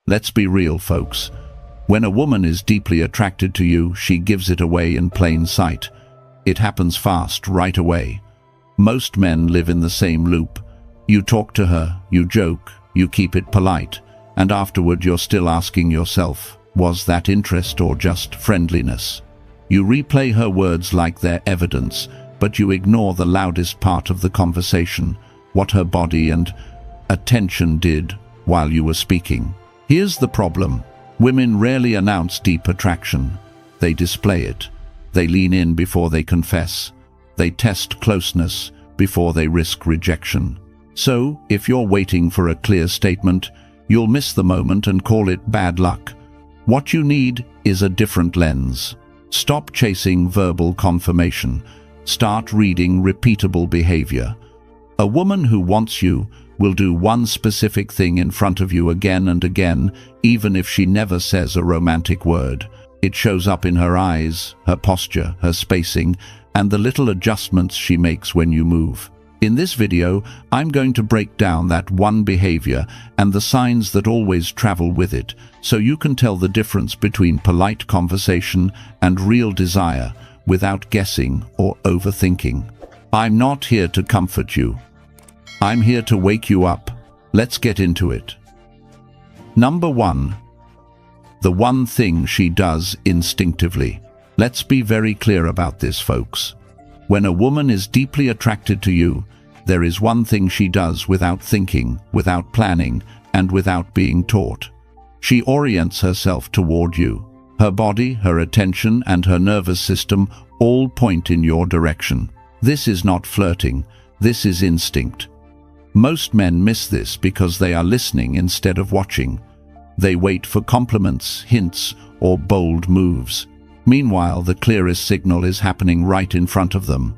Let's be real, folks. When a woman is deeply attracted to you, she gives it away in plain sight. It happens fast, right away. Most men live in the same loop. You talk to her, you joke, you keep it polite, and afterward you're still asking yourself, was that interest or just friendliness? You replay her words like they're evidence, but you ignore the loudest part of the conversation, what her body and attention did while you were speaking. Here's the problem. Women rarely announce deep attraction. They display it. They lean in before they confess. They test closeness before they risk rejection. So, if you're waiting for a clear statement, you'll miss the moment and call it bad luck. What you need is a different lens. Stop chasing verbal confirmation. Start reading repeatable behavior. A woman who wants you will do one specific thing in front of you again and again, even if she never says a romantic word. It shows up in her eyes, her posture, her spacing, and the little adjustments she makes when you move. In this video, I'm going to break down that one behavior and the signs that always travel with it, so you can tell the difference between polite conversation and real desire without guessing or overthinking. I'm not here to comfort you. I'm here to wake you up. Let's get into it. Number 1. The one thing she does instinctively. Let's be very clear about this, folks. When a woman is deeply attracted to you, there is one thing she does without thinking, without planning, and without being taught. She orients herself toward you. Her body, her attention, and her nervous system all point in your direction. This is not flirting. This is instinct. Most men miss this because they are listening instead of watching. They wait for compliments, hints, or bold moves. Meanwhile, the clearest signal is happening right in front of them.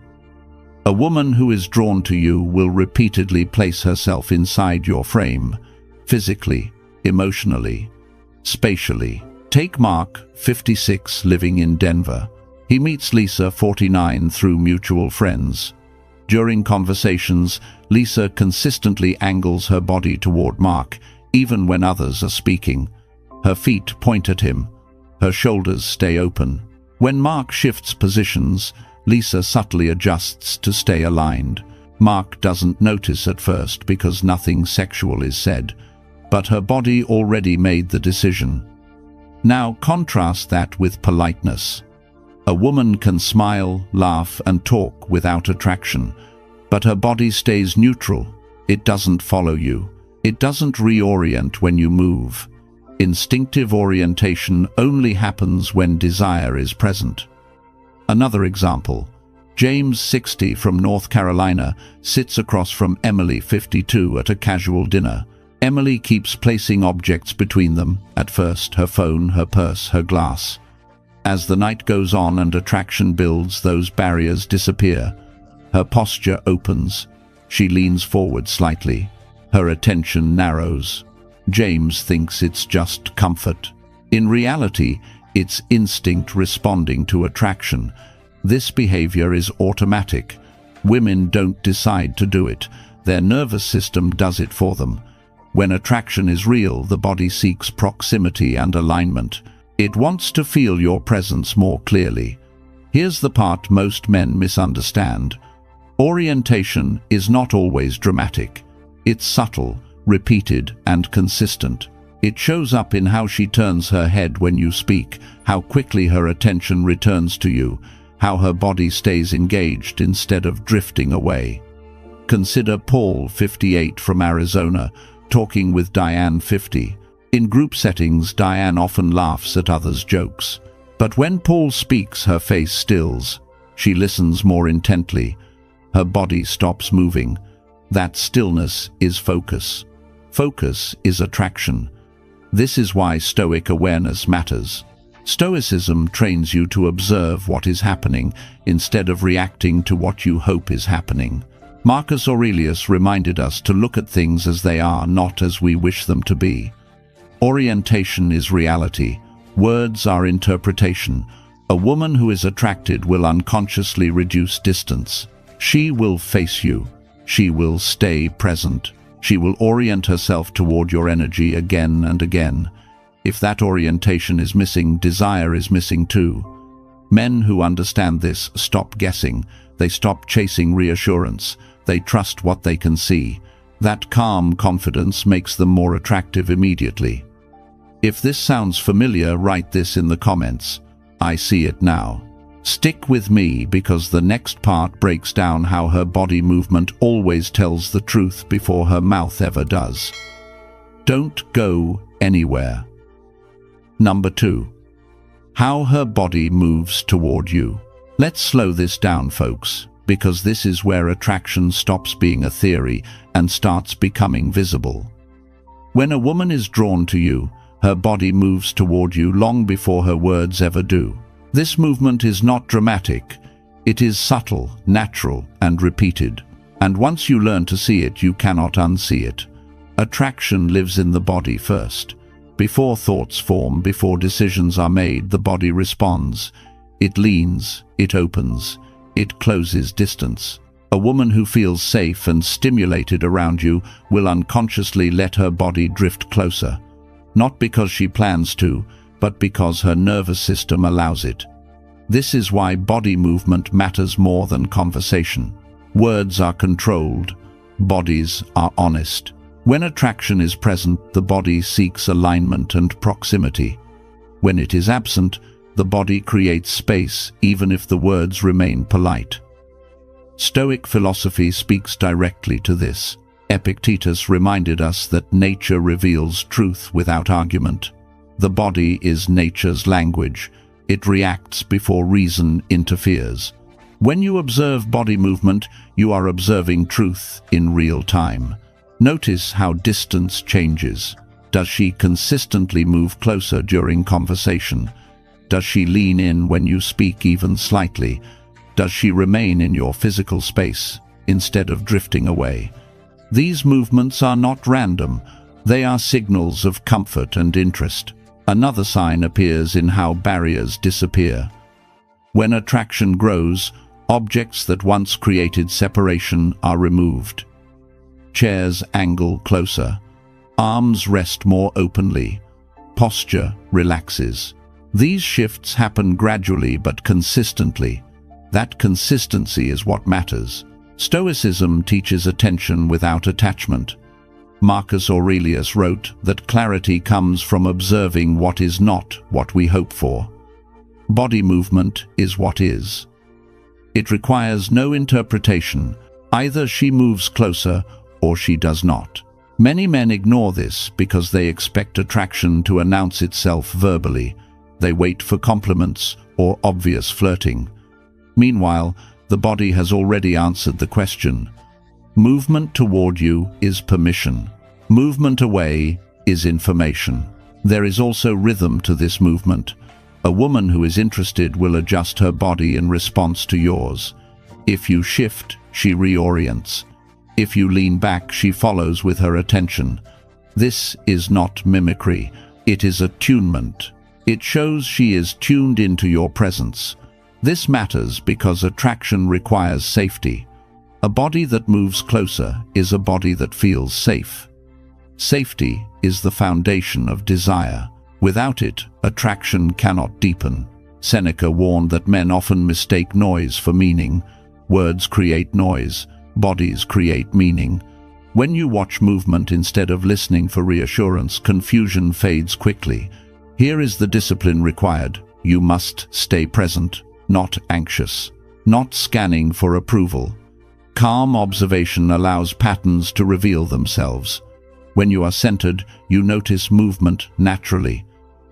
A woman who is drawn to you will repeatedly place herself inside your frame, physically, emotionally, spatially. Take Mark, 56, living in Denver. He meets Lisa, 49, through mutual friends. During conversations, Lisa consistently angles her body toward Mark, even when others are speaking. Her feet point at him. Her shoulders stay open. When Mark shifts positions, Lisa subtly adjusts to stay aligned. Mark doesn't notice at first because nothing sexual is said, but her body already made the decision. Now contrast that with politeness. A woman can smile, laugh, and talk without attraction, but her body stays neutral. It doesn't follow you. It doesn't reorient when you move. Instinctive orientation only happens when desire is present. Another example. James, 60, from North Carolina, sits across from Emily, 52, at a casual dinner. Emily keeps placing objects between them, at first her phone, her purse, her glass. As the night goes on and attraction builds, those barriers disappear. Her posture opens. She leans forward slightly. Her attention narrows. James thinks it's just comfort. In reality, it's instinct responding to attraction. This behavior is automatic. Women don't decide to do it. Their nervous system does it for them. When attraction is real, the body seeks proximity and alignment. It wants to feel your presence more clearly. Here's the part most men misunderstand. Orientation is not always dramatic. It's subtle, repeated, and consistent. It shows up in how she turns her head when you speak, how quickly her attention returns to you, how her body stays engaged instead of drifting away. Consider Paul, 58, from Arizona, talking with Diane, 50. In group settings, Diane often laughs at others' jokes. But when Paul speaks, her face stills. She listens more intently. Her body stops moving. That stillness is focus. Focus is attraction. This is why Stoic awareness matters. Stoicism trains you to observe what is happening instead of reacting to what you hope is happening. Marcus Aurelius reminded us to look at things as they are, not as we wish them to be. Orientation is reality. Words are interpretation. A woman who is attracted will unconsciously reduce distance. She will face you. She will stay present. She will orient herself toward your energy again and again. If that orientation is missing, desire is missing too. Men who understand this stop guessing. They stop chasing reassurance. They trust what they can see. That calm confidence makes them more attractive immediately. If this sounds familiar, write this in the comments. I see it now. Stick with me because the next part breaks down how her body movement always tells the truth before her mouth ever does. Don't go anywhere. Number 2. How her body moves toward you. Let's slow this down, folks, because this is where attraction stops being a theory and starts becoming visible. When a woman is drawn to you, her body moves toward you long before her words ever do. This movement is not dramatic. It is subtle, natural, and repeated. And once you learn to see it, you cannot unsee it. Attraction lives in the body first. Before thoughts form, before decisions are made, the body responds. It leans, it opens, it closes distance. A woman who feels safe and stimulated around you will unconsciously let her body drift closer. Not because she plans to, but because her nervous system allows it. This is why body movement matters more than conversation. Words are controlled, bodies are honest. When attraction is present, the body seeks alignment and proximity. When it is absent, the body creates space, even if the words remain polite. Stoic philosophy speaks directly to this. Epictetus reminded us that nature reveals truth without argument. The body is nature's language. It reacts before reason interferes. When you observe body movement, you are observing truth in real time. Notice how distance changes. Does she consistently move closer during conversation? Does she lean in when you speak even slightly? Does she remain in your physical space instead of drifting away? These movements are not random. They are signals of comfort and interest. Another sign appears in how barriers disappear. When attraction grows, objects that once created separation are removed. Chairs angle closer. Arms rest more openly. Posture relaxes. These shifts happen gradually but consistently. That consistency is what matters. Stoicism teaches attention without attachment. Marcus Aurelius wrote that clarity comes from observing what is not what we hope for. Body movement is what is. It requires no interpretation. Either she moves closer or she does not. Many men ignore this because they expect attraction to announce itself verbally. They wait for compliments or obvious flirting. Meanwhile, the body has already answered the question. Movement toward you is permission. Movement away is information. There is also rhythm to this movement. A woman who is interested will adjust her body in response to yours. If you shift, she reorients. If you lean back, she follows with her attention. This is not mimicry. It is attunement. It shows she is tuned into your presence. This matters because attraction requires safety. A body that moves closer is a body that feels safe. Safety is the foundation of desire. Without it, attraction cannot deepen. Seneca warned that men often mistake noise for meaning. Words create noise. Bodies create meaning. When you watch movement instead of listening for reassurance, confusion fades quickly. Here is the discipline required. You must stay present, not anxious, not scanning for approval. Calm observation allows patterns to reveal themselves. When you are centered, you notice movement naturally.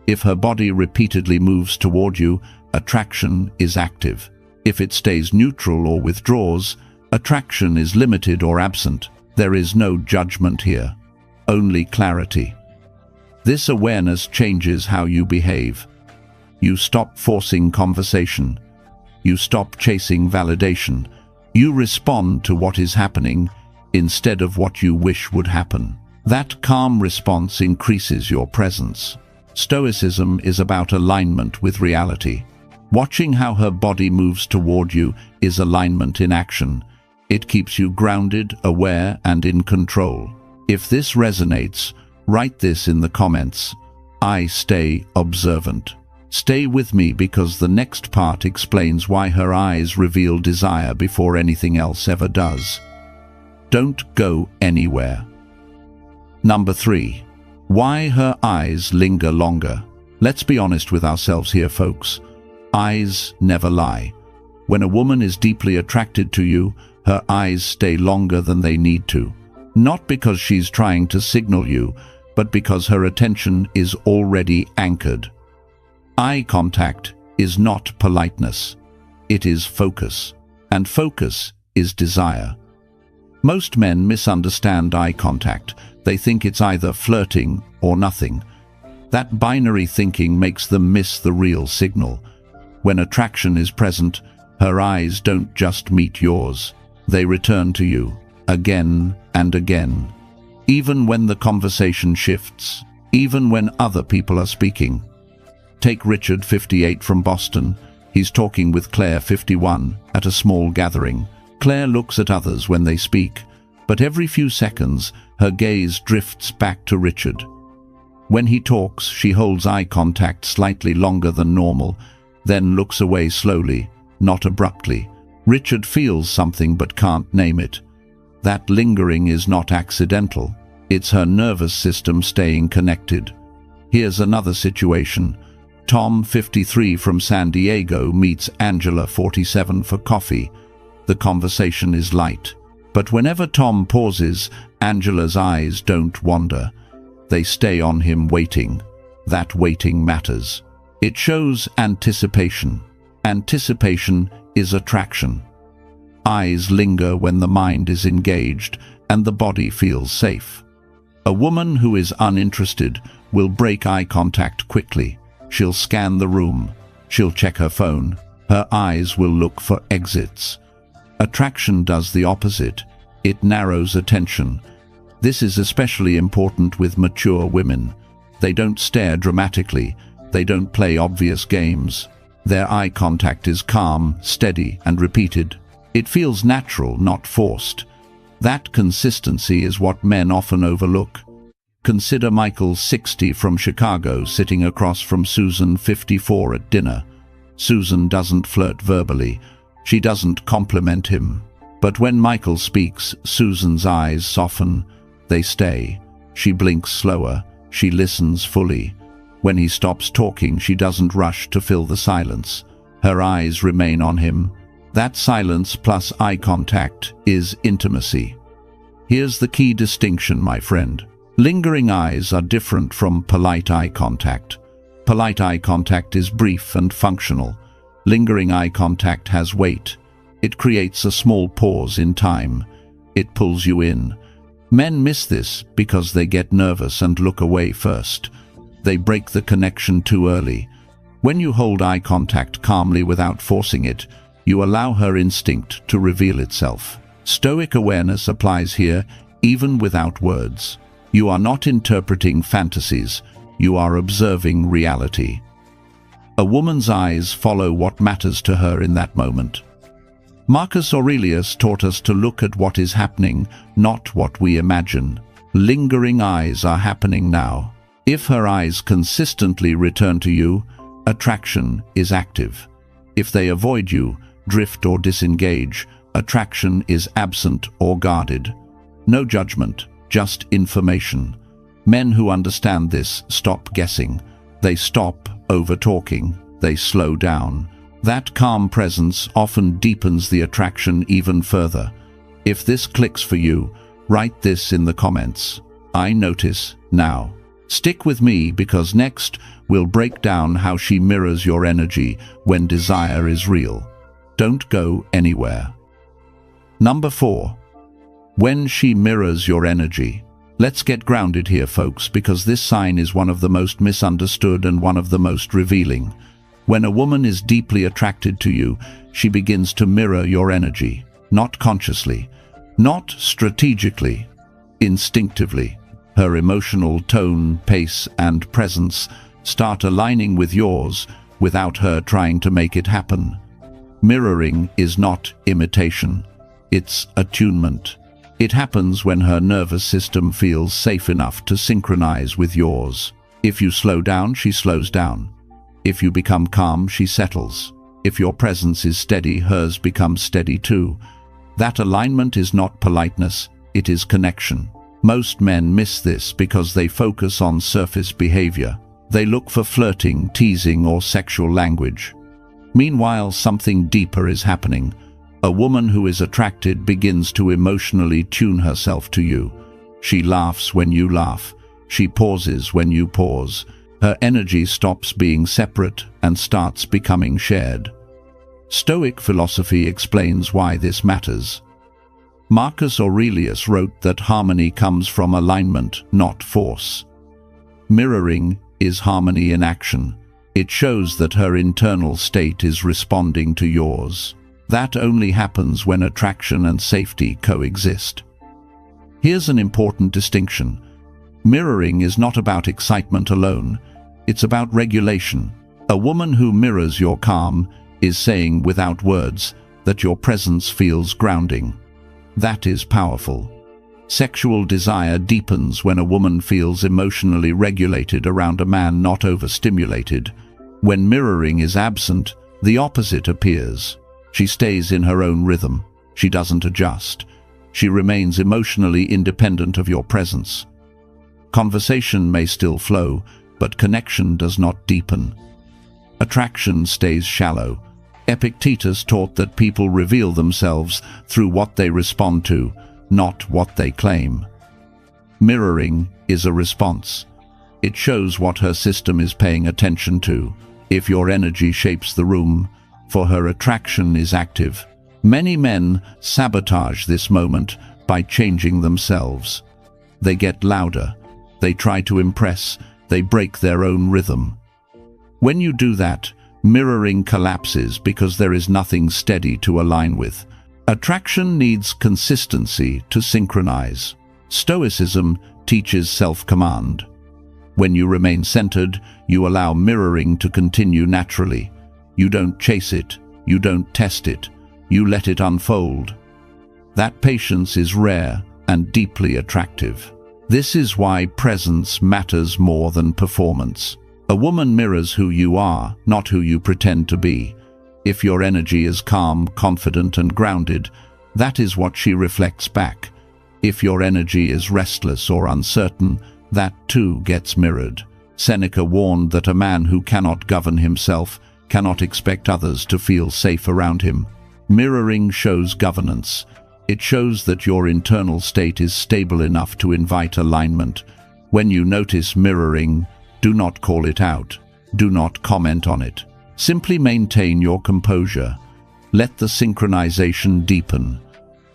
If her body repeatedly moves toward you, attraction is active. If it stays neutral or withdraws, attraction is limited or absent. There is no judgment here, only clarity. This awareness changes how you behave. You stop forcing conversation. You stop chasing validation. You respond to what is happening instead of what you wish would happen. That calm response increases your presence. Stoicism is about alignment with reality. Watching how her body moves toward you is alignment in action. It keeps you grounded, aware, and in control. If this resonates, write this in the comments. I stay observant. Stay with me because the next part explains why her eyes reveal desire before anything else ever does. Don't go anywhere. Number 3. Why her eyes linger longer. Let's be honest with ourselves here, folks. Eyes never lie. When a woman is deeply attracted to you, her eyes stay longer than they need to. Not because she's trying to signal you, but because her attention is already anchored. Eye contact is not politeness. It is focus. And focus is desire. Most men misunderstand eye contact. They think it's either flirting or nothing. That binary thinking makes them miss the real signal. When attraction is present, her eyes don't just meet yours. They return to you, again and again. Even when the conversation shifts, even when other people are speaking. Take Richard, 58, from Boston. He's talking with Claire, 51, at a small gathering. Claire looks at others when they speak, but every few seconds, her gaze drifts back to Richard. When he talks, she holds eye contact slightly longer than normal, then looks away slowly, not abruptly. Richard feels something but can't name it. That lingering is not accidental. It's her nervous system staying connected. Here's another situation. Tom, 53, from San Diego, meets Angela, 47, for coffee. The conversation is light. But whenever Tom pauses, Angela's eyes don't wander. They stay on him, waiting. That waiting matters. It shows anticipation. Anticipation is attraction. Eyes linger when the mind is engaged and the body feels safe. A woman who is uninterested will break eye contact quickly. She'll scan the room. She'll check her phone. Her eyes will look for exits. Attraction does the opposite. It narrows attention. This is especially important with mature women. They don't stare dramatically. They don't play obvious games. Their eye contact is calm, steady, and repeated. It feels natural, not forced. That consistency is what men often overlook. Consider Michael, 60, from Chicago, sitting across from Susan, 54, at dinner. Susan doesn't flirt verbally. She doesn't compliment him. But when Michael speaks, Susan's eyes soften. They stay. She blinks slower. She listens fully. When he stops talking, she doesn't rush to fill the silence. Her eyes remain on him. That silence plus eye contact is intimacy. Here's the key distinction, my friend. Lingering eyes are different from polite eye contact. Polite eye contact is brief and functional. Lingering eye contact has weight. It creates a small pause in time. It pulls you in. Men miss this because they get nervous and look away first. They break the connection too early. When you hold eye contact calmly without forcing it, you allow her instinct to reveal itself. Stoic awareness applies here, even without words. You are not interpreting fantasies. You are observing reality. A woman's eyes follow what matters to her in that moment. Marcus Aurelius taught us to look at what is happening, not what we imagine. Lingering eyes are happening now. If her eyes consistently return to you, attraction is active. If they avoid you, drift or disengage, attraction is absent or guarded. No judgment, just information. Men who understand this stop guessing. They stop over-talking. They slow down. That calm presence often deepens the attraction even further. If this clicks for you, write this in the comments. I notice now. Stick with me because next we'll break down how she mirrors your energy when desire is real. Don't go anywhere. Number 4. When she mirrors your energy. Let's get grounded here, folks, because this sign is one of the most misunderstood and one of the most revealing. When a woman is deeply attracted to you, she begins to mirror your energy, not consciously, not strategically, instinctively. Her emotional tone, pace, and presence start aligning with yours without her trying to make it happen. Mirroring is not imitation. It's attunement. It happens when her nervous system feels safe enough to synchronize with yours. If you slow down, she slows down. If you become calm, she settles. If your presence is steady, hers becomes steady too. That alignment is not politeness, it is connection. Most men miss this because they focus on surface behavior. They look for flirting, teasing, or sexual language. Meanwhile, something deeper is happening. A woman who is attracted begins to emotionally tune herself to you. She laughs when you laugh. She pauses when you pause. Her energy stops being separate and starts becoming shared. Stoic philosophy explains why this matters. Marcus Aurelius wrote that harmony comes from alignment, not force. Mirroring is harmony in action. It shows that her internal state is responding to yours. That only happens when attraction and safety coexist. Here's an important distinction. Mirroring is not about excitement alone. It's about regulation. A woman who mirrors your calm is saying without words that your presence feels grounding. That is powerful. Sexual desire deepens when a woman feels emotionally regulated around a man not overstimulated. When mirroring is absent, the opposite appears. She stays in her own rhythm. She doesn't adjust. She remains emotionally independent of your presence. Conversation may still flow, but connection does not deepen. Attraction stays shallow. Epictetus taught that people reveal themselves through what they respond to, not what they claim. Mirroring is a response. It shows what her system is paying attention to. If your energy shapes the room, for her attraction is active. Many men sabotage this moment by changing themselves. They get louder. They try to impress. They break their own rhythm. When you do that, mirroring collapses because there is nothing steady to align with. Attraction needs consistency to synchronize. Stoicism teaches self-command. When you remain centered, you allow mirroring to continue naturally. You don't chase it. You don't test it. You let it unfold. That patience is rare and deeply attractive. This is why presence matters more than performance. A woman mirrors who you are, not who you pretend to be. If your energy is calm, confident, and grounded, that is what she reflects back. If your energy is restless or uncertain, that too gets mirrored. Seneca warned that a man who cannot govern himself cannot expect others to feel safe around him. Mirroring shows governance. It shows that your internal state is stable enough to invite alignment. When you notice mirroring, do not call it out. Do not comment on it. Simply maintain your composure. Let the synchronization deepen.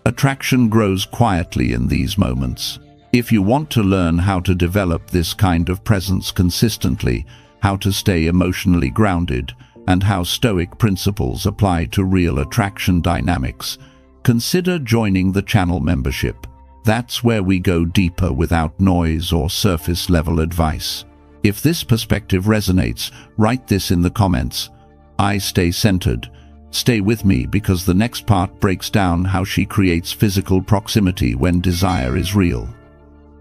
Attraction grows quietly in these moments. If you want to learn how to develop this kind of presence consistently, how to stay emotionally grounded, and how Stoic principles apply to real attraction dynamics, consider joining the channel membership. That's where we go deeper without noise or surface-level advice. If this perspective resonates, write this in the comments. I stay centered. Stay with me because the next part breaks down how she creates physical proximity when desire is real.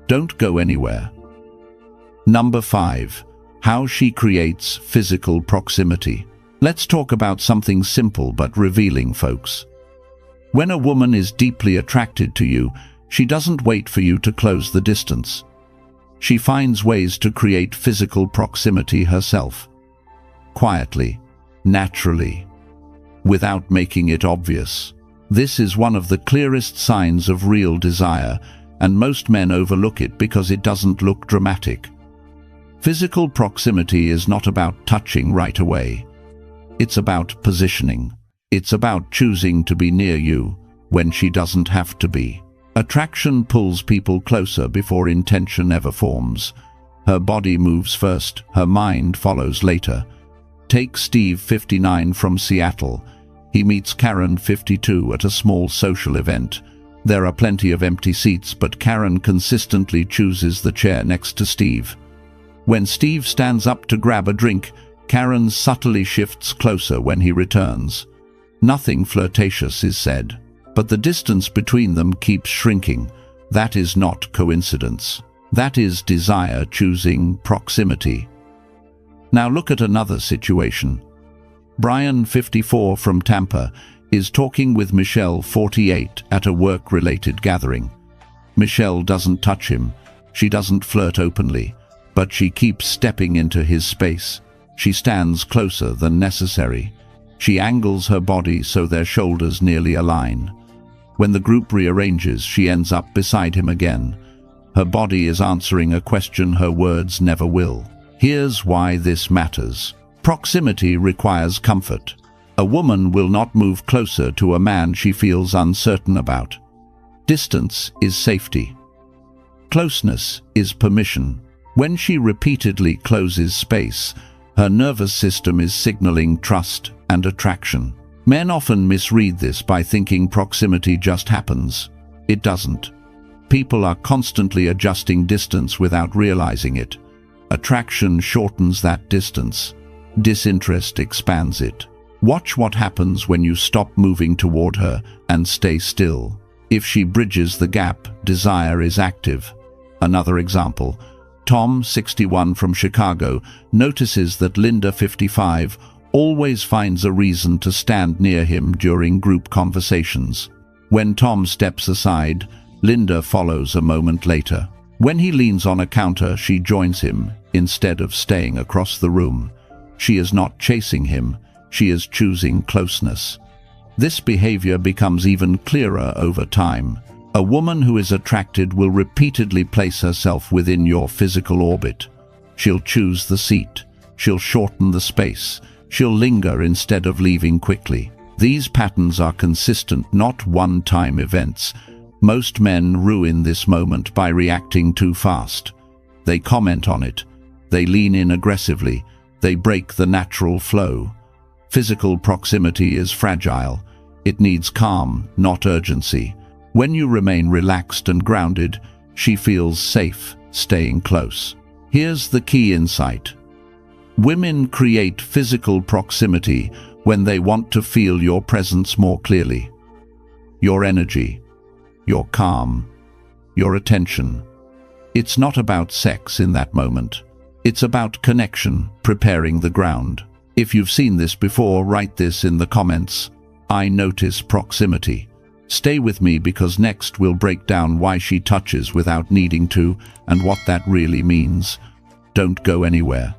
Don't go anywhere. Number 5. How she creates physical proximity. Let's talk about something simple but revealing, folks. When a woman is deeply attracted to you, she doesn't wait for you to close the distance. She finds ways to create physical proximity herself. Quietly, naturally, without making it obvious. This is one of the clearest signs of real desire, and most men overlook it because it doesn't look dramatic. Physical proximity is not about touching right away. It's about positioning. It's about choosing to be near you when she doesn't have to be. Attraction pulls people closer before intention ever forms. Her body moves first, her mind follows later. Take Steve, 59, from Seattle. He meets Karen, 52, at a small social event. There are plenty of empty seats, but Karen consistently chooses the chair next to Steve. When Steve stands up to grab a drink, Karen subtly shifts closer when he returns. Nothing flirtatious is said. but the distance between them keeps shrinking. That is not coincidence. That is desire choosing proximity. Now look at another situation. Brian, 54, from Tampa, is talking with Michelle, 48, at a work-related gathering. Michelle doesn't touch him. She doesn't flirt openly, but she keeps stepping into his space. She stands closer than necessary. She angles her body so their shoulders nearly align. When the group rearranges, she ends up beside him again. Her body is answering a question her words never will. Here's why this matters. Proximity requires comfort. A woman will not move closer to a man she feels uncertain about. Distance is safety. Closeness is permission. When she repeatedly closes space, her nervous system is signaling trust and attraction. Men often misread this by thinking proximity just happens. It doesn't. People are constantly adjusting distance without realizing it. Attraction shortens that distance. Disinterest expands it. Watch what happens when you stop moving toward her and stay still. If she bridges the gap, desire is active. Another example. Tom, 61, from Chicago, notices that Linda, 55, always finds a reason to stand near him during group conversations. When Tom steps aside, Linda follows a moment later. When he leans on a counter, she joins him instead of staying across the room. She is not chasing him, she is choosing closeness. This behavior becomes even clearer over time. A woman who is attracted will repeatedly place herself within your physical orbit. She'll choose the seat. She'll shorten the space. She'll linger instead of leaving quickly. These patterns are consistent, not one-time events. Most men ruin this moment by reacting too fast. They comment on it. They lean in aggressively. They break the natural flow. Physical proximity is fragile. It needs calm, not urgency. When you remain relaxed and grounded, she feels safe, staying close. Here's the key insight. Women create physical proximity when they want to feel your presence more clearly. Your energy, your calm, your attention. It's not about sex in that moment. It's about connection, preparing the ground. If you've seen this before, write this in the comments. I notice proximity. Stay with me because next we'll break down why she touches without needing to and what that really means. Don't go anywhere.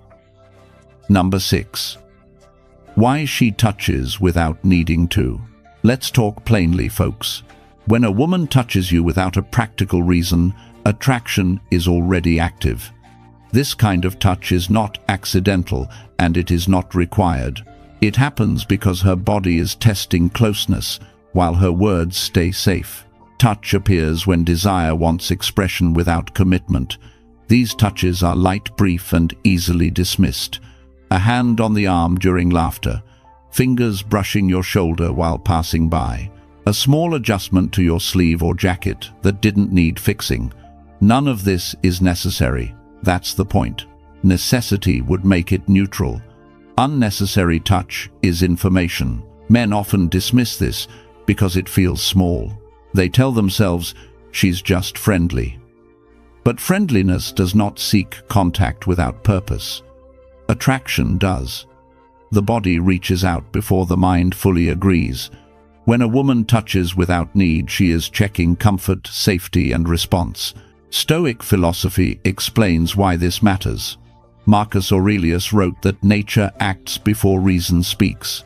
Number 6. Why she touches without needing to. Let's talk plainly, folks. When a woman touches you without a practical reason, attraction is already active. This kind of touch is not accidental and it is not required. It happens because her body is testing closeness while her words stay safe. Touch appears when desire wants expression without commitment. These touches are light, brief, and easily dismissed. A hand on the arm during laughter, fingers brushing your shoulder while passing by, a small adjustment to your sleeve or jacket that didn't need fixing. None of this is necessary. That's the point. Necessity would make it neutral. Unnecessary touch is information. Men often dismiss this because it feels small. They tell themselves, she's just friendly. But friendliness does not seek contact without purpose. Attraction does. The body reaches out before the mind fully agrees. When a woman touches without need, she is checking comfort, safety, and response. Stoic philosophy explains why this matters. Marcus Aurelius wrote that nature acts before reason speaks.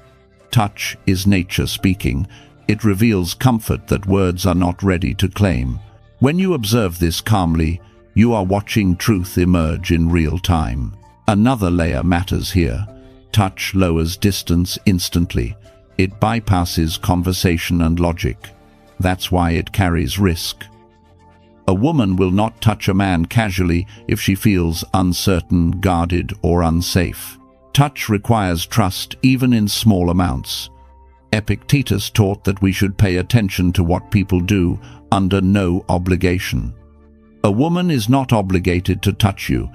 Touch is nature speaking. It reveals comfort that words are not ready to claim. When you observe this calmly, you are watching truth emerge in real time. Another layer matters here. Touch lowers distance instantly. It bypasses conversation and logic. That's why it carries risk. A woman will not touch a man casually if she feels uncertain, guarded, or unsafe. Touch requires trust even in small amounts. Epictetus taught that we should pay attention to what people do under no obligation. A woman is not obligated to touch you.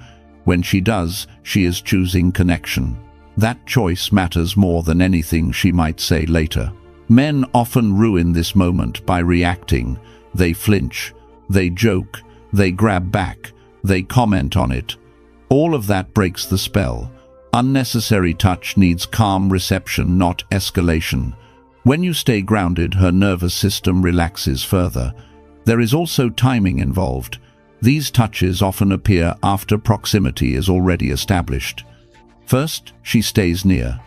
When she does, she is choosing connection. That choice matters more than anything she might say later. Men often ruin this moment by reacting. They flinch, they joke, they grab back, they comment on it. All of that breaks the spell. Unnecessary touch needs calm reception, not escalation. When you stay grounded, her nervous system relaxes further. There is also timing involved. These touches often appear after proximity is already established. First, she stays near.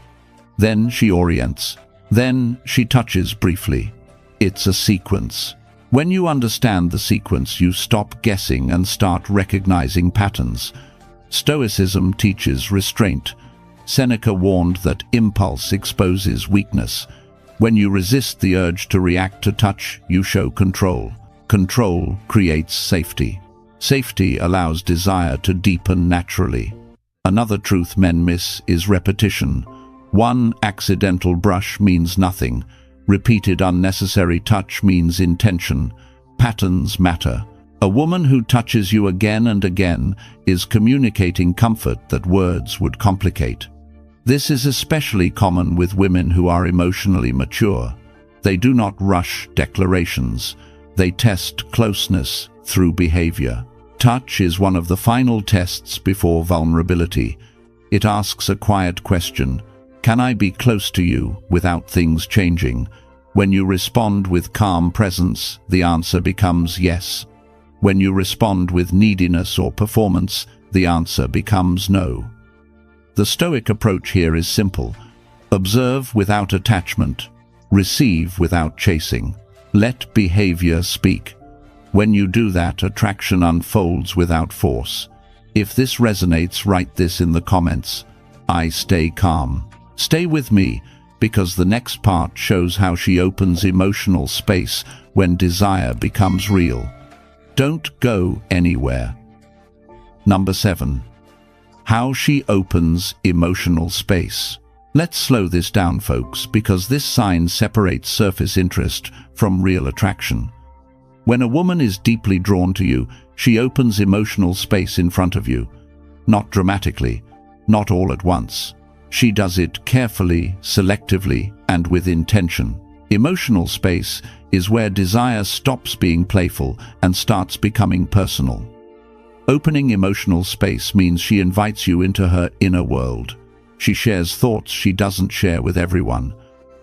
Then she orients. Then she touches briefly. It's a sequence. When you understand the sequence, you stop guessing and start recognizing patterns. Stoicism teaches restraint. Seneca warned that impulse exposes weakness. When you resist the urge to react to touch, you show control. Control creates safety. Safety allows desire to deepen naturally. Another truth men miss is repetition. One accidental brush means nothing. Repeated unnecessary touch means intention. Patterns matter. A woman who touches you again and again is communicating comfort that words would complicate. This is especially common with women who are emotionally mature. They do not rush declarations. They test closeness through behavior. Touch is one of the final tests before vulnerability. It asks a quiet question: can I be close to you without things changing? When you respond with calm presence, the answer becomes yes. When you respond with neediness or performance, the answer becomes no. The Stoic approach here is simple. Observe without attachment. Receive without chasing. Let behavior speak. When you do that, attraction unfolds without force. If this resonates, write this in the comments. I stay calm. Stay with me, because the next part shows how she opens emotional space when desire becomes real. Don't go anywhere. Number 7. How she opens emotional space. Let's slow this down, folks, because this sign separates surface interest from real attraction. When a woman is deeply drawn to you, she opens emotional space in front of you. Not dramatically, not all at once. She does it carefully, selectively, and with intention. Emotional space is where desire stops being playful and starts becoming personal. Opening emotional space means she invites you into her inner world. She shares thoughts she doesn't share with everyone.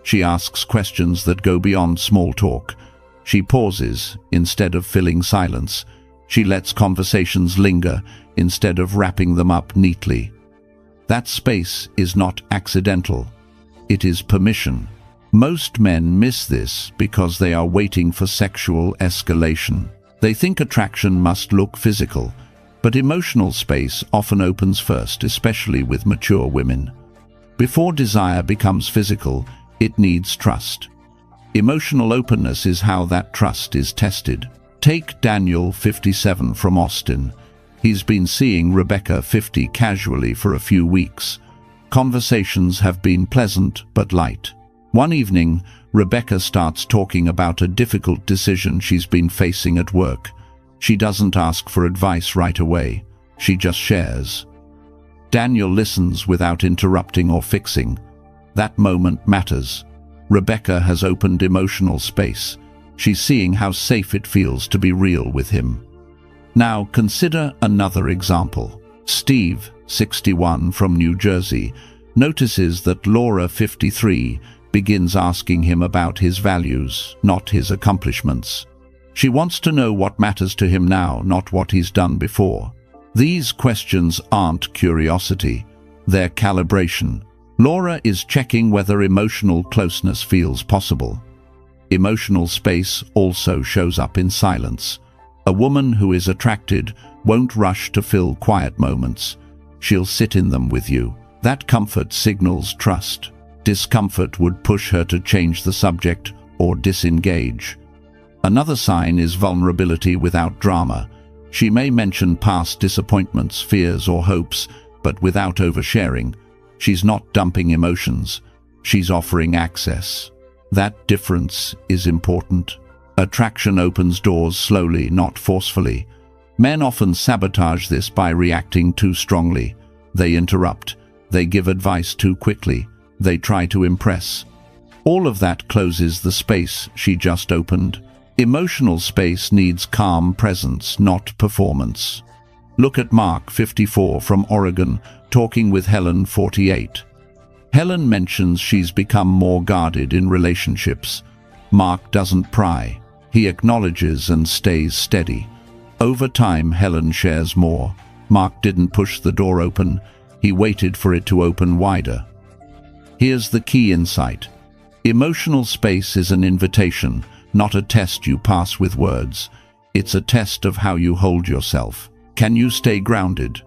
She asks questions that go beyond small talk. She pauses instead of filling silence. She lets conversations linger instead of wrapping them up neatly. That space is not accidental. It is permission. Most men miss this because they are waiting for sexual escalation. They think attraction must look physical, but emotional space often opens first, especially with mature women. Before desire becomes physical, it needs trust. Emotional openness is how that trust is tested. Take Daniel, 57, from Austin. He's been seeing Rebecca, 50, casually for a few weeks. Conversations have been pleasant but light. One evening, Rebecca starts talking about a difficult decision she's been facing at work. She doesn't ask for advice right away. She just shares. Daniel listens without interrupting or fixing. That moment matters. Rebecca has opened emotional space. She's seeing how safe it feels to be real with him. Now consider another example. Steve, 61, from New Jersey, notices that Laura, 53, begins asking him about his values, not his accomplishments. She wants to know what matters to him now, not what he's done before. These questions aren't curiosity, they're calibration. Laura is checking whether emotional closeness feels possible. Emotional space also shows up in silence. A woman who is attracted won't rush to fill quiet moments. She'll sit in them with you. That comfort signals trust. Discomfort would push her to change the subject or disengage. Another sign is vulnerability without drama. She may mention past disappointments, fears, or hopes, but without oversharing. She's not dumping emotions. She's offering access. That difference is important. Attraction opens doors slowly, not forcefully. Men often sabotage this by reacting too strongly. They interrupt. They give advice too quickly. They try to impress. All of that closes the space she just opened. Emotional space needs calm presence, not performance. Look at Mark, 54, from Oregon, talking with Helen, 48. Helen mentions she's become more guarded in relationships. Mark doesn't pry. He acknowledges and stays steady. Over time, Helen shares more. Mark didn't push the door open. He waited for it to open wider. Here's the key insight. Emotional space is an invitation, not a test you pass with words. It's a test of how you hold yourself. Can you stay grounded?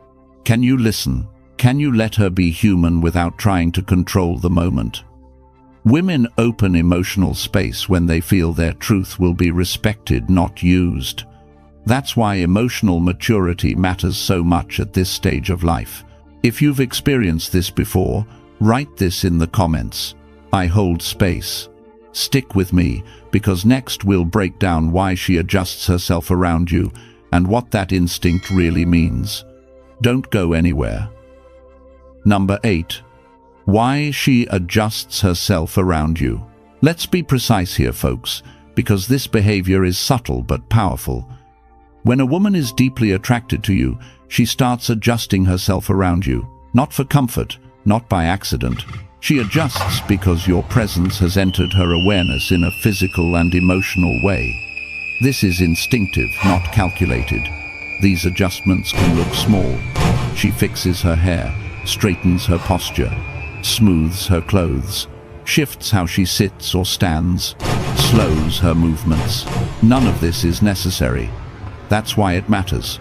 Can you listen? Can you let her be human without trying to control the moment? Women open emotional space when they feel their truth will be respected, not used. That's why emotional maturity matters so much at this stage of life. If you've experienced this before, write this in the comments. I hold space. Stick with me, because next we'll break down why she adjusts herself around you and what that instinct really means. Don't go anywhere. Number 8. Why she adjusts herself around you. Let's be precise here, folks, because this behavior is subtle but powerful. When a woman is deeply attracted to you, she starts adjusting herself around you, not for comfort, not by accident. She adjusts because your presence has entered her awareness in a physical and emotional way. This is instinctive, not calculated. These adjustments can look small. She fixes her hair, straightens her posture, smooths her clothes, shifts how she sits or stands, slows her movements. None of this is necessary. That's why it matters.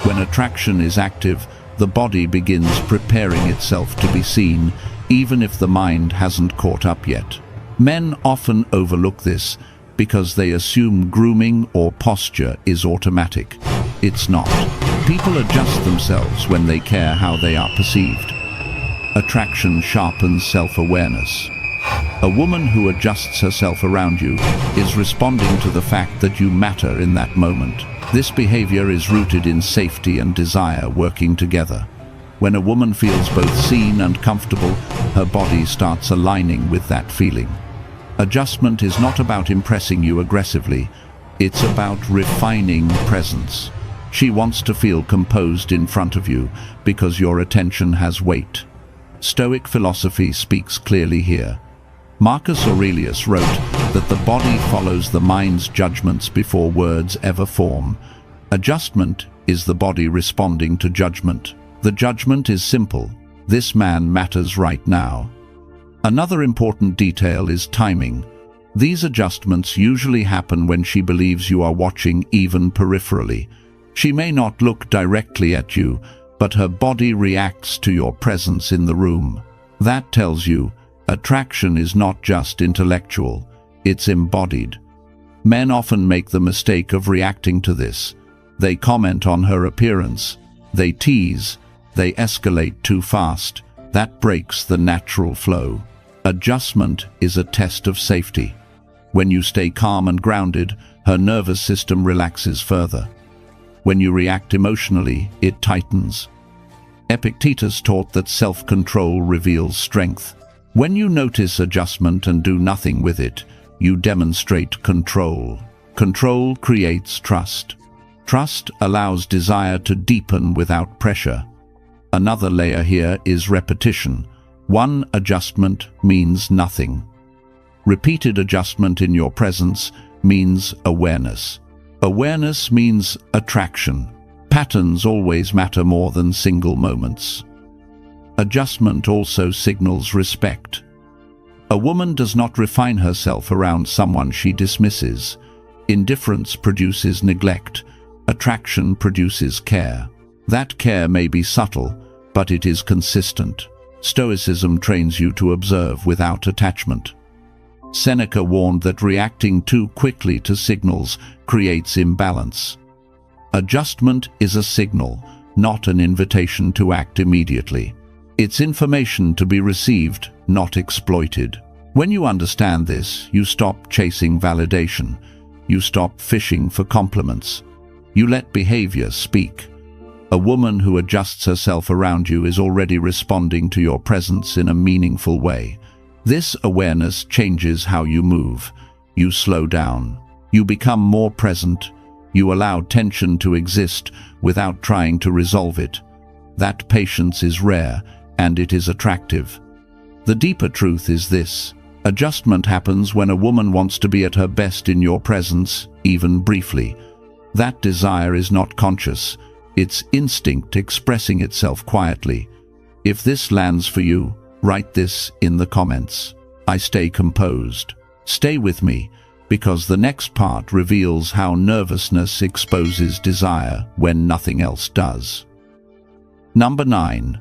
When attraction is active, the body begins preparing itself to be seen, even if the mind hasn't caught up yet. Men often overlook this because they assume grooming or posture is automatic. It's not. People adjust themselves when they care how they are perceived. Attraction sharpens self-awareness. A woman who adjusts herself around you is responding to the fact that you matter in that moment. This behavior is rooted in safety and desire working together. When a woman feels both seen and comfortable, her body starts aligning with that feeling. Adjustment is not about impressing you aggressively. It's about refining presence. She wants to feel composed in front of you because your attention has weight. Stoic philosophy speaks clearly here. Marcus Aurelius wrote that the body follows the mind's judgments before words ever form. Adjustment is the body responding to judgment. The judgment is simple. This man matters right now. Another important detail is timing. These adjustments usually happen when she believes you are watching, even peripherally. She may not look directly at you, but her body reacts to your presence in the room. That tells you attraction is not just intellectual, it's embodied. Men often make the mistake of reacting to this. They comment on her appearance, they tease, they escalate too fast. That breaks the natural flow. Adjustment is a test of safety. When you stay calm and grounded, her nervous system relaxes further. When you react emotionally, it tightens. Epictetus taught that self-control reveals strength. When you notice adjustment and do nothing with it, you demonstrate control. Control creates trust. Trust allows desire to deepen without pressure. Another layer here is repetition. One adjustment means nothing. Repeated adjustment in your presence means awareness. Awareness means attraction. Patterns always matter more than single moments. Adjustment also signals respect. A woman does not refine herself around someone she dismisses. Indifference produces neglect. Attraction produces care. That care may be subtle, but it is consistent. Stoicism trains you to observe without attachment. Seneca warned that reacting too quickly to signals creates imbalance. Adjustment is a signal, not an invitation to act immediately. It's information to be received, not exploited. When you understand this, you stop chasing validation. You stop fishing for compliments. You let behavior speak. A woman who adjusts herself around you is already responding to your presence in a meaningful way. This awareness changes how you move. You slow down. You become more present. You allow tension to exist without trying to resolve it. That patience is rare, and it is attractive. The deeper truth is this: adjustment happens when a woman wants to be at her best in your presence, even briefly. That desire is not conscious. It's instinct expressing itself quietly. If this lands for you, write this in the comments. I stay composed. Stay with me, because the next part reveals how nervousness exposes desire when nothing else does. Number 9.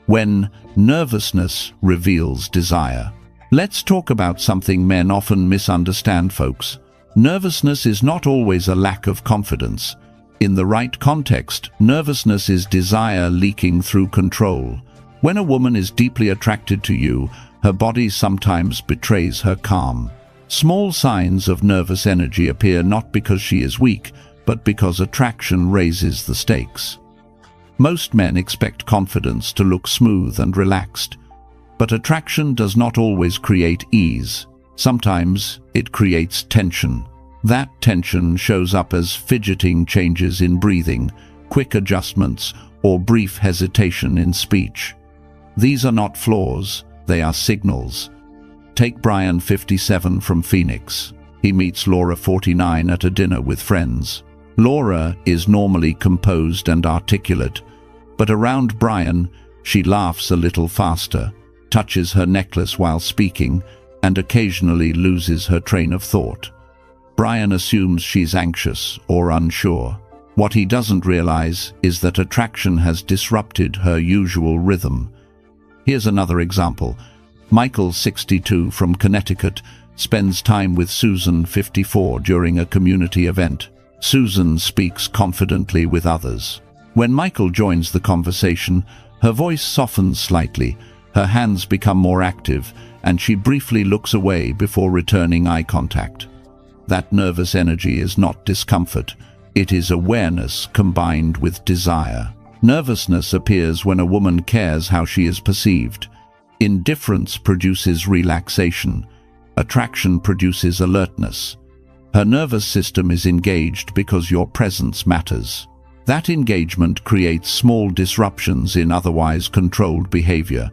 When nervousness reveals desire. Let's talk about something men often misunderstand, folks. Nervousness is not always a lack of confidence. In the right context, nervousness is desire leaking through control. When a woman is deeply attracted to you, her body sometimes betrays her calm. Small signs of nervous energy appear not because she is weak, but because attraction raises the stakes. Most men expect confidence to look smooth and relaxed, but attraction does not always create ease. Sometimes it creates tension. That tension shows up as fidgeting changes in breathing, quick adjustments, or brief hesitation in speech. These are not flaws, they are signals. Take Brian, 57, from Phoenix. He meets Laura, 49, at a dinner with friends. Laura is normally composed and articulate, but around Brian, she laughs a little faster, touches her necklace while speaking, and occasionally loses her train of thought. Brian assumes she's anxious or unsure. What he doesn't realize is that attraction has disrupted her usual rhythm. Here's another example. Michael, 62, from Connecticut, spends time with Susan, 54, during a community event. Susan speaks confidently with others. When Michael joins the conversation, her voice softens slightly, her hands become more active, and she briefly looks away before returning eye contact. That nervous energy is not discomfort. It is awareness combined with desire. Nervousness appears when a woman cares how she is perceived. Indifference produces relaxation. Attraction produces alertness. Her nervous system is engaged because your presence matters. That engagement creates small disruptions in otherwise controlled behavior.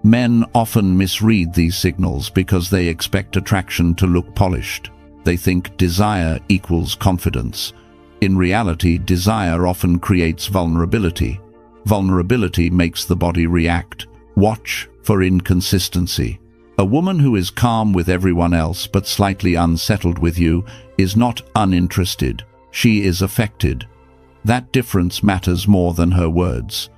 Men often misread these signals because they expect attraction to look polished. They think desire equals confidence. In reality, desire often creates vulnerability. Vulnerability makes the body react. Watch for inconsistency. A woman who is calm with everyone else but slightly unsettled with you is not uninterested. She is affected. That difference matters more than her words.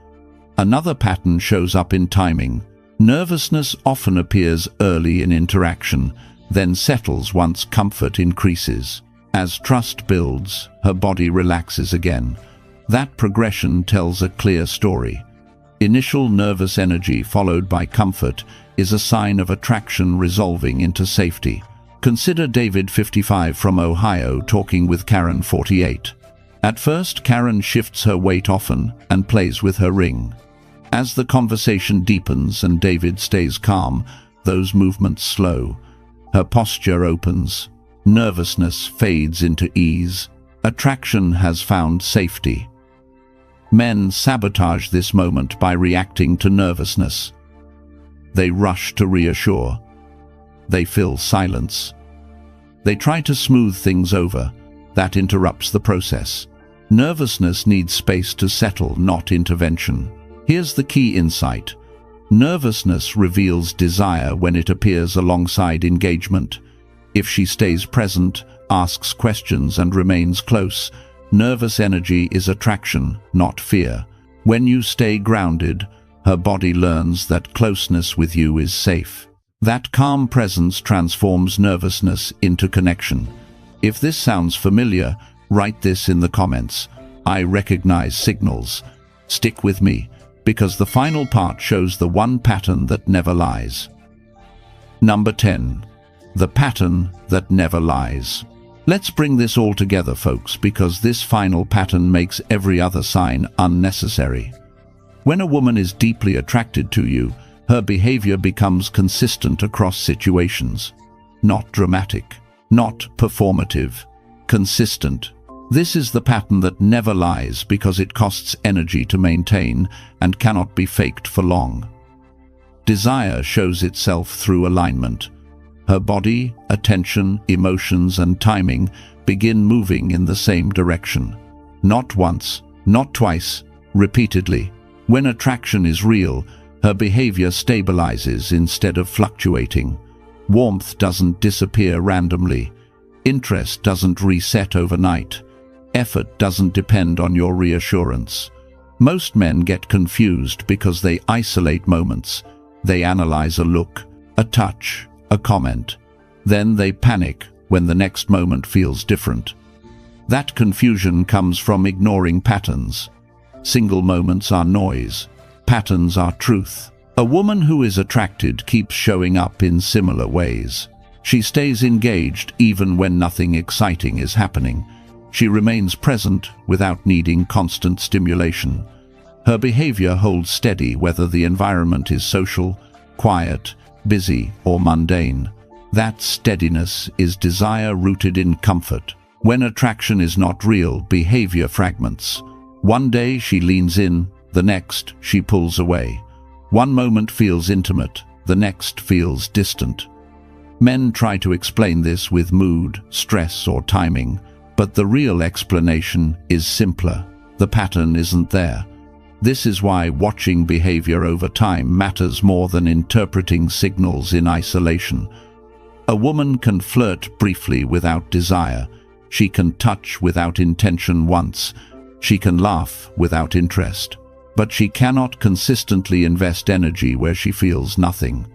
Another pattern shows up in timing. Nervousness often appears early in interaction, then settles once comfort increases. As trust builds, her body relaxes again. That progression tells a clear story. Initial nervous energy followed by comfort is a sign of attraction resolving into safety. Consider David, 55, from Ohio, talking with Karen, 48. At first, Karen shifts her weight often and plays with her ring. As the conversation deepens and David stays calm, those movements slow. Her posture opens. Nervousness fades into ease. Attraction has found safety. Men sabotage this moment by reacting to nervousness. They rush to reassure. They fill silence. They try to smooth things over. That interrupts the process. Nervousness needs space to settle, not intervention. Here's the key insight. Nervousness reveals desire when it appears alongside engagement. If she stays present, asks questions, and remains close, nervous energy is attraction, not fear. When you stay grounded, her body learns that closeness with you is safe. That calm presence transforms nervousness into connection. If this sounds familiar, write this in the comments. I recognize signals. Stick with me, because the final part shows the one pattern that never lies. Number 10. The pattern that never lies. Let's bring this all together, folks, because this final pattern makes every other sign unnecessary. When a woman is deeply attracted to you, Her behavior becomes consistent across situations. Not dramatic, not performative, consistent. This is the pattern that never lies because it costs energy to maintain and cannot be faked for long. Desire shows itself through alignment. Her body, attention, emotions, and timing begin moving in the same direction. Not once, not twice, repeatedly. When attraction is real, her behavior stabilizes instead of fluctuating. Warmth doesn't disappear randomly. Interest doesn't reset overnight. Effort doesn't depend on your reassurance. Most men get confused because they isolate moments. They analyze a look, a touch, a comment. Then they panic when the next moment feels different. That confusion comes from ignoring patterns. Single moments are noise. Patterns are truth. A woman who is attracted keeps showing up in similar ways. She stays engaged even when nothing exciting is happening. She remains present without needing constant stimulation. Her behavior holds steady whether the environment is social, quiet, busy, or mundane. That steadiness is desire rooted in comfort. When attraction is not real, behavior fragments. One day she leans in, the next she pulls away. One moment feels intimate, the next feels distant. Men try to explain this with mood, stress, or timing, but the real explanation is simpler. The pattern isn't there. This is why watching behavior over time matters more than interpreting signals in isolation. A woman can flirt briefly without desire. She can touch without intention once. She can laugh without interest. But she cannot consistently invest energy where she feels nothing.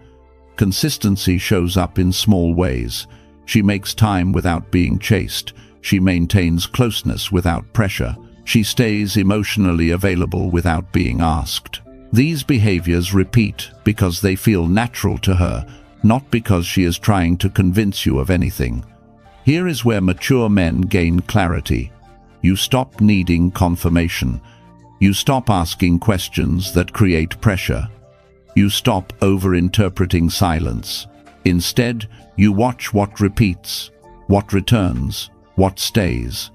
Consistency shows up in small ways. She makes time without being chased. She maintains closeness without pressure. She stays emotionally available without being asked. These behaviors repeat because they feel natural to her, not because she is trying to convince you of anything. Here is where mature men gain clarity. You stop needing confirmation. You stop asking questions that create pressure. You stop over-interpreting silence. Instead, you watch what repeats, what returns, what stays.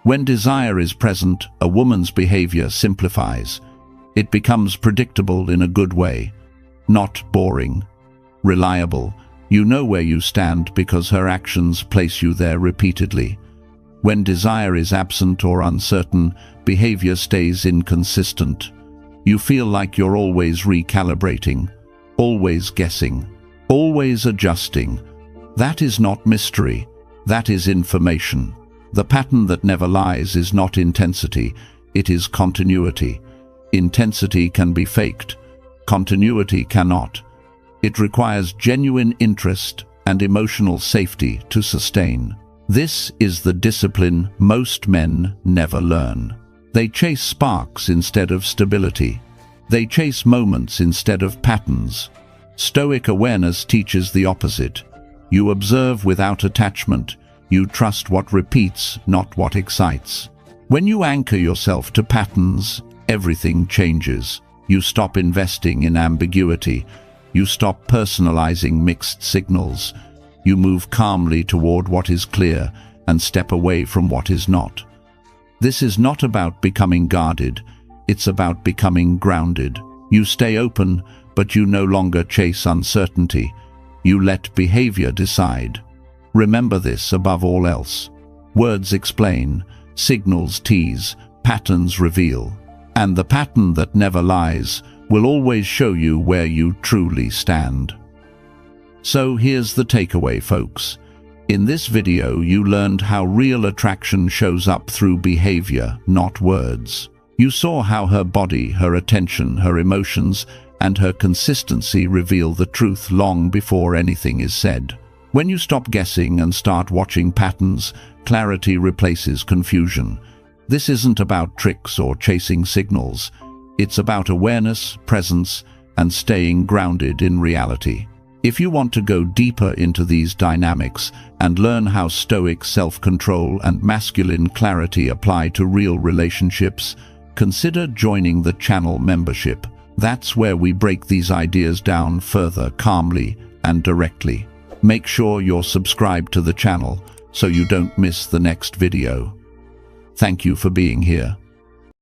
When desire is present, a woman's behavior simplifies. It becomes predictable in a good way, not boring. Reliable. You know where you stand because her actions place you there repeatedly. When desire is absent or uncertain, behavior stays inconsistent. You feel like you're always recalibrating, always guessing, always adjusting. That is not mystery. That is information. The pattern that never lies is not intensity, it is continuity. Intensity can be faked. Continuity cannot. It requires genuine interest and emotional safety to sustain. This is the discipline most men never learn. They chase sparks instead of stability. They chase moments instead of patterns. Stoic awareness teaches the opposite. You observe without attachment. You trust what repeats, not what excites. When you anchor yourself to patterns, everything changes. You stop investing in ambiguity. You stop personalizing mixed signals. You move calmly toward what is clear and step away from what is not. This is not about becoming guarded. It's about becoming grounded. You stay open, but you no longer chase uncertainty. You let behavior decide. Remember this above all else. Words explain, signals tease, patterns reveal. And the pattern that never lies will always show you where you truly stand. So here's the takeaway, folks. In this video, you learned how real attraction shows up through behavior, not words. You saw how her body, her attention, her emotions, and her consistency reveal the truth long before anything is said. When you stop guessing and start watching patterns, clarity replaces confusion. This isn't about tricks or chasing signals. It's about awareness, presence, and staying grounded in reality. If you want to go deeper into these dynamics and learn how Stoic self-control and masculine clarity apply to real relationships, consider joining the channel membership. That's where we break these ideas down further, calmly and directly. Make sure you're subscribed to the channel so you don't miss the next video. Thank you for being here.